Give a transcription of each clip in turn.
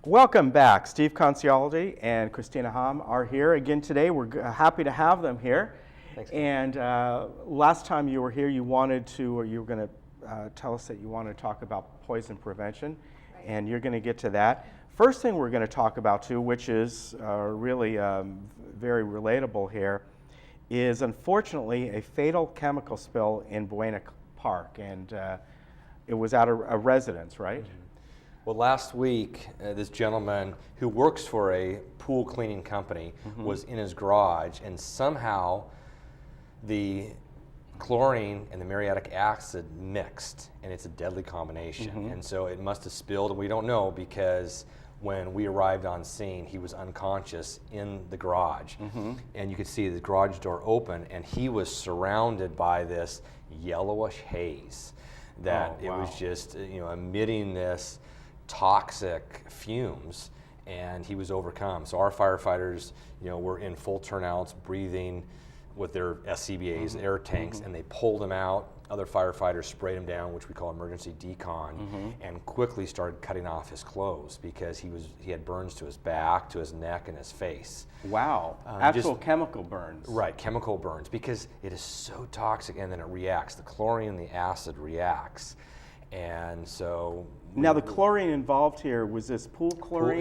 Welcome back. Steve Concialdi and Christina Hom are here again today. We're happy to have them here. Thanks. And last time you were here, you wanted to, or you were going to tell us that you wanted to talk about poison prevention, Right. and you're going to get to that. First thing we're going to talk about too, which is really very relatable here, is unfortunately a fatal chemical spill in Buena Park, and it was at a residence, right? Mm-hmm. Well, last week, this gentleman who works for a pool cleaning company was in his garage, and somehow the chlorine and the muriatic acid mixed, and it's a deadly combination. And so it must have spilled, and we don't know because when we arrived on scene, he was unconscious in the garage. And you could see the garage door open, and he was surrounded by this yellowish haze that it was just, emitting this toxic fumes, and he was overcome. So our firefighters, were in full turnouts, breathing with their SCBAs, air tanks, and they pulled him out. Other firefighters sprayed him down, which we call emergency decon, and quickly started cutting off his clothes because he had burns to his back, to his neck, and his face. Wow, actual chemical burns. Right, chemical burns, because it is so toxic, and then it reacts. The chlorine and the acid reacts, and so. Now the chlorine involved here, was this pool chlorine?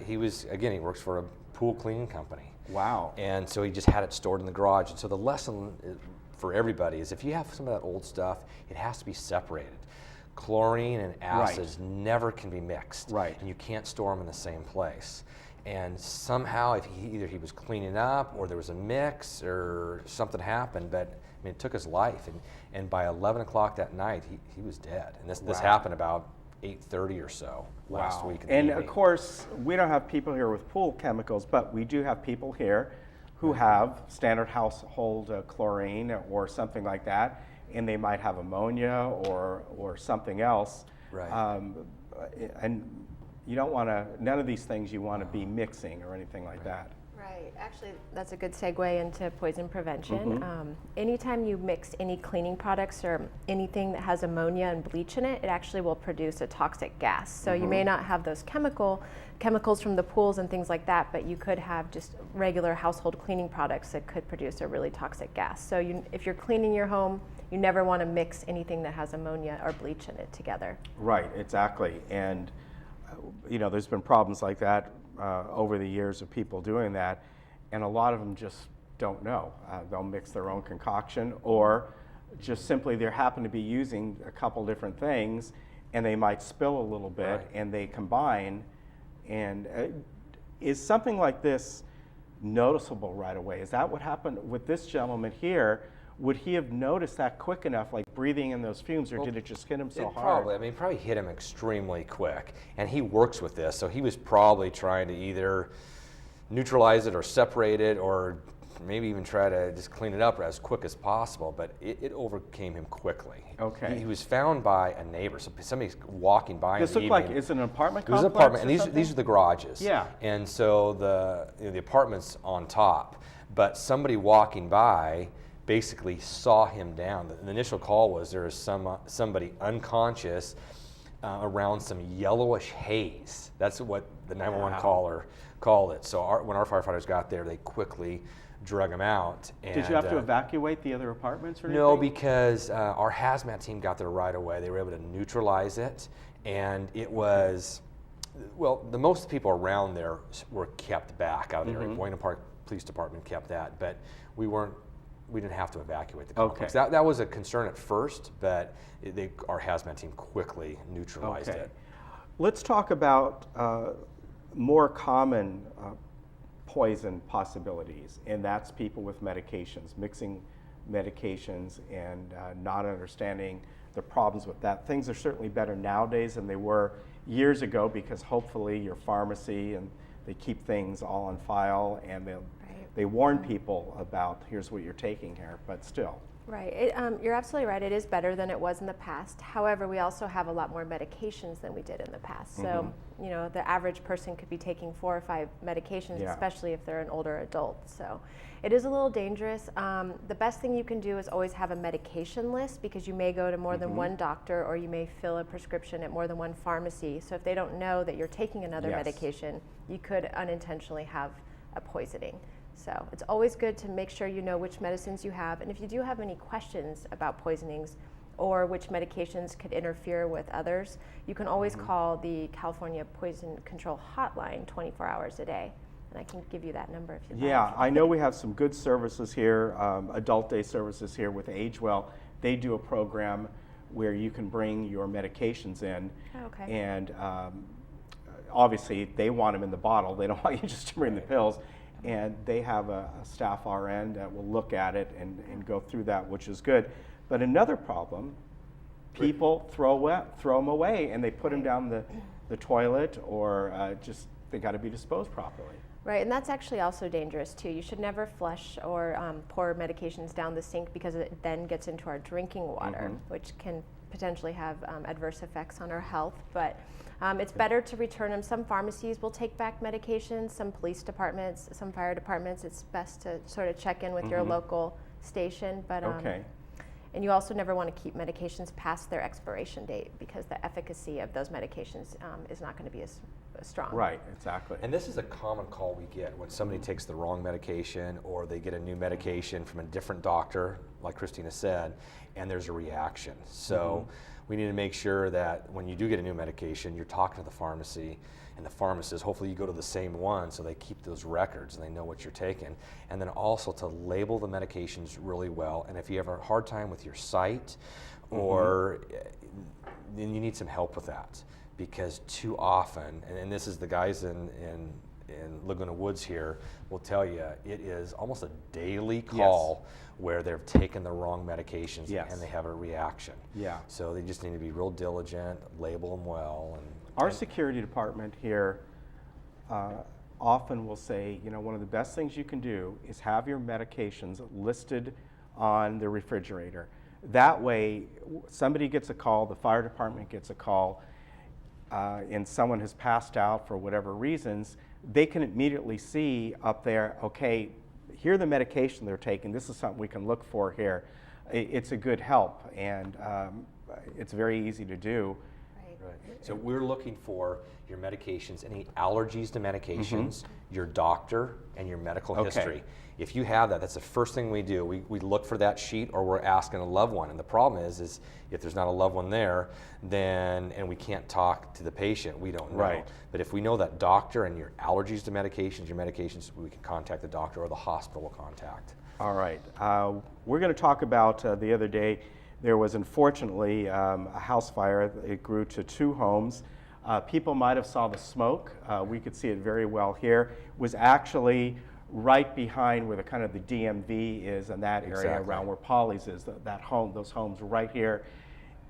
He works for a pool cleaning company. Wow. And so he just had it stored in the garage. And so the lesson for everybody is if you have some of that old stuff, it has to be separated. Chlorine and acids never can be mixed. Right. And you can't store them in the same place. And somehow, if either he was cleaning up or there was a mix or something happened, but it took his life. And by 11 o'clock that night, he was dead. And this happened about 8:30 or so last week. And of course, we don't have people here with pool chemicals, but we do have people here who have standard household chlorine or something like that, and they might have ammonia or something else. Right. And you don't want to, none of these things you want to be mixing or anything like that. Right. Actually, that's a good segue into poison prevention. Anytime you mix any cleaning products or anything that has ammonia and bleach in it, it actually will produce a toxic gas. So you may not have those chemicals from the pools and things like that, but you could have just regular household cleaning products that could produce a really toxic gas. So if you're cleaning your home, you never want to mix anything that has ammonia or bleach in it together. Right, exactly. And there's been problems like that over the years of people doing that, and a lot of them just don't know. They'll mix their own concoction, or just simply they happen to be using a couple different things, and they might spill a little bit, and they combine. And is something like this noticeable right away? Is that what happened with this gentleman here? Would he have noticed that quick enough, like breathing in those fumes, or did it just hit him so hard? It probably hit him extremely quick. And he works with this, so he was probably trying to either neutralize it or separate it, or maybe even try to just clean it up as quick as possible, but it overcame him quickly. Okay. He was found by a neighbor, so somebody's walking by. This looked like, is it an apartment complex? It was an apartment, and these are the garages. Yeah. And so the apartment's on top, but somebody walking by basically saw him down. The initial call was there was somebody unconscious around some yellowish haze. That's what the 911 caller called it. So when our firefighters got there, they quickly drug him out. And, did you have to evacuate the other apartments or anything? No, because our hazmat team got there right away. They were able to neutralize it, and it was, the most people around there were kept back out of the area. Buena Park Police Department kept that, but we didn't have to evacuate the complex. Okay. That was a concern at first, but our hazmat team quickly neutralized it. Let's talk about more common poison possibilities, and that's people with medications, mixing medications and not understanding the problems with that. Things are certainly better nowadays than they were years ago, because hopefully your pharmacy and they keep things all on file, and they warn people about here's what you're taking here, but still. Right. You're absolutely right. It is better than it was in the past. However, we also have a lot more medications than we did in the past. So you know, the average person could be taking 4 or 5 medications, Yeah. especially if they're an older adult. So it is a little dangerous. The best thing you can do is always have a medication list, because you may go to more than one doctor, or you may fill a prescription at more than one pharmacy. So if they don't know that you're taking another Yes. medication, you could unintentionally have a poisoning. So it's always good to make sure you know which medicines you have. And if you do have any questions about poisonings or which medications could interfere with others, you can always call the California Poison Control Hotline 24 hours a day. And I can give you that number if you'd Yeah, like. I know we have some good services here, adult day services here with AgeWell. They do a program where you can bring your medications in. Oh, okay. And obviously they want them in the bottle. They don't want you just to bring the pills. And they have a staff RN that will look at it and go through that, which is good. But another problem, people throw them away, and they put them down the toilet, or just they got to be disposed properly. Right, and that's actually also dangerous too. You should never flush or pour medications down the sink, because it then gets into our drinking water, which can potentially have adverse effects on our health. But it's better to return them. Some pharmacies will take back medications, some police departments, some fire departments. It's best to sort of check in with your local station. But Okay. and you also never want to keep medications past their expiration date, because the efficacy of those medications is not going to be as strong. Right, exactly. And this is a common call we get when somebody takes the wrong medication, or they get a new medication from a different doctor, like Christina said, and there's a reaction. So we need to make sure that when you do get a new medication, you're talking to the pharmacy, and the pharmacist, hopefully you go to the same one, so they keep those records and they know what you're taking. And then also to label the medications really well. And if you have a hard time with your sight, or then you need some help with that. Because too often, and this is the guys in Laguna Woods here will tell you, it is almost a daily call where they've taken the wrong medications and they have a reaction. Yeah. So they just need to be real diligent, label them well. Our security department here often will say, you know, one of the best things you can do is have your medications listed on the refrigerator. That way, somebody gets a call, the fire department gets a call, and someone has passed out for whatever reasons, they can immediately see up there, okay, here are the medication they're taking. This is something we can look for here. It's a good help, and it's very easy to do. Right. So we're looking for your medications, any allergies to medications, your doctor, and your medical history. If you have that, that's the first thing we do. We look for that sheet, or we're asking a loved one. And the problem is if there's not a loved one there, then, and we can't talk to the patient, we don't know. Right. But if we know that doctor and your allergies to medications, your medications, we can contact the doctor, or the hospital will contact. All right. We're going to talk about the other day, there was unfortunately a house fire. It grew to 2 homes. People might have saw the smoke. We could see it very well here. It was actually right behind where the kind of the DMV is, in that area around where Polly's is, that home, those homes right here.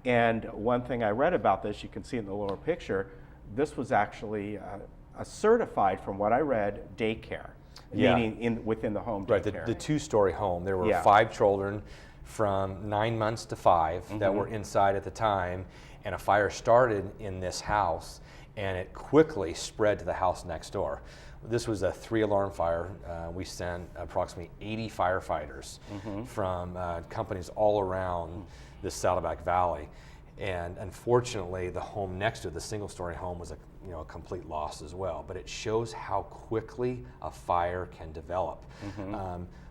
And one thing I read about this, you can see in the lower picture, this was actually a certified, from what I read, daycare, meaning within the home daycare. Right, the 2-story home. There were 5 children from 9 months to 5 that were inside at the time, and a fire started in this house, and it quickly spread to the house next door. This was a 3-alarm fire. We sent approximately 80 firefighters from companies all around the Saddleback Valley. And unfortunately, the home next to it, the single-story home, was a complete loss as well. But it shows how quickly a fire can develop.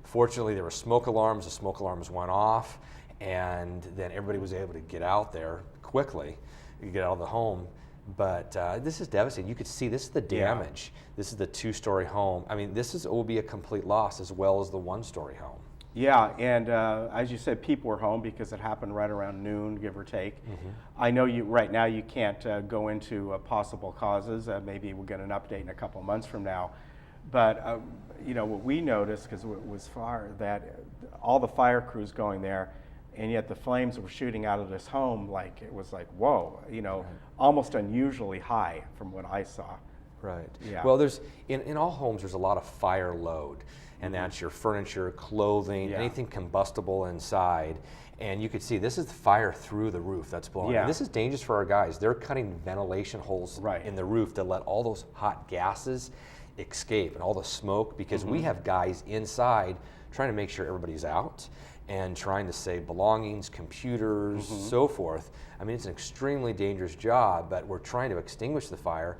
Fortunately, there were smoke alarms. The smoke alarms went off, and then everybody was able to get out there quickly, get out of the home. But this is devastating. You could see this is the damage. This is the 2-story home. I mean, will be a complete loss, as well as the 1-story home. Yeah, and as you said, people were home because it happened right around noon, give or take. I know right now you can't go into possible causes. Maybe we'll get an update in a couple months from now. But what we noticed, because it was far, that all the fire crews going there, and yet the flames were shooting out of this home, it was like, whoa, almost unusually high from what I saw. Right. Yeah. Well, there's in all homes there's a lot of fire load, and that's your furniture, clothing, Yeah. anything combustible inside. And you could see this is the fire through the roof that's blowing. Yeah. And this is dangerous for our guys. They're cutting ventilation holes Right. in the roof to let all those hot gases escape and all the smoke, because we have guys inside trying to make sure everybody's out and trying to save belongings, computers, so forth. I mean, it's an extremely dangerous job, but we're trying to extinguish the fire,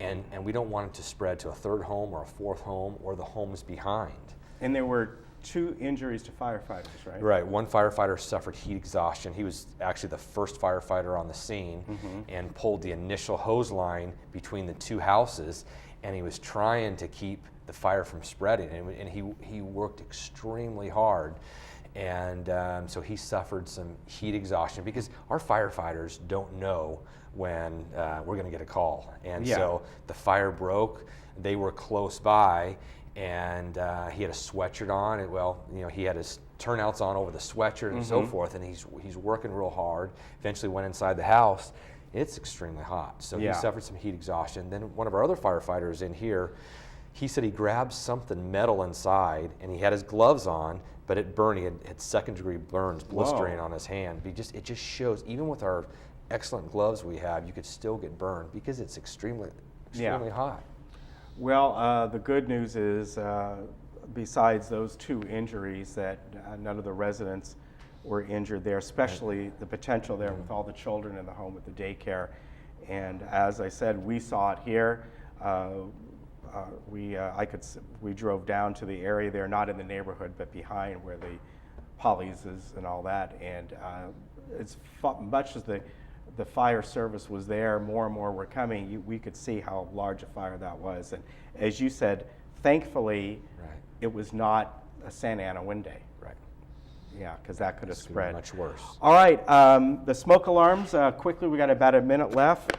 and we don't want it to spread to a third home or a fourth home or the homes behind. And there were 2 injuries to firefighters, right? Right, one firefighter suffered heat exhaustion. He was actually the first firefighter on the scene and pulled the initial hose line between the 2 houses, and he was trying to keep the fire from spreading, and he worked extremely hard. And so he suffered some heat exhaustion, because our firefighters don't know when we're going to get a call. And Yeah. so the fire broke, they were close by, and he had a sweatshirt on. And, well, you know, he had his turnouts on over the sweatshirt and so forth, and he's working real hard. Eventually went inside the house. It's extremely hot, so Yeah. he suffered some heat exhaustion. Then one of our other firefighters in here, he said he grabbed something metal inside, and he had his gloves on, but it burned. He had second-degree burns, blistering Whoa. on his hand. It just shows, even with our excellent gloves we have, you could still get burned because it's extremely hot. Well, the good news is, besides those 2 injuries, that none of the residents were injured there, especially the potential there with all the children in the home at the daycare. And as I said, we saw it here. We drove down to the area there, not in the neighborhood, but behind where the Polly's is and all that. And it's much as the fire service was there, more and more were coming. We could see how large a fire that was. And as you said, thankfully, it was not a Santa Ana wind day. Right. Yeah, because that could have This could be spread. much worse. All right, the smoke alarms. Quickly, we got about a minute left.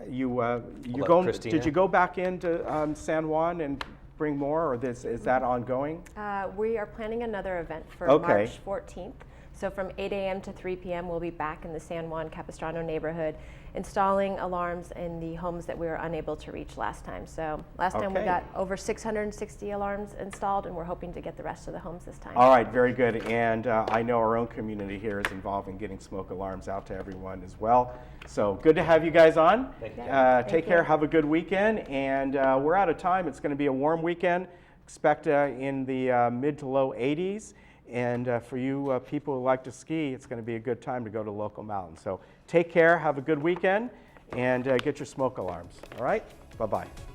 You're let going? Christina. Did you go back into San Juan and bring more, or is that ongoing? We are planning another event for Okay. March 14th. So from 8 a.m. to 3 p.m., we'll be back in the San Juan Capistrano neighborhood, installing alarms in the homes that we were unable to reach last time. So last time we Okay. got over 660 alarms installed, and we're hoping to get the rest of the homes this time. All right, very good. And I know our own community here is involved in getting smoke alarms out to everyone as well. So good to have you guys on. Thank you. Take care. Have a good weekend. And we're out of time. It's going to be a warm weekend. Expect in the mid to low 80s. And for you people who like to ski, it's going to be a good time to go to local mountains. So take care. Have a good weekend. And get your smoke alarms. All right? Bye-bye.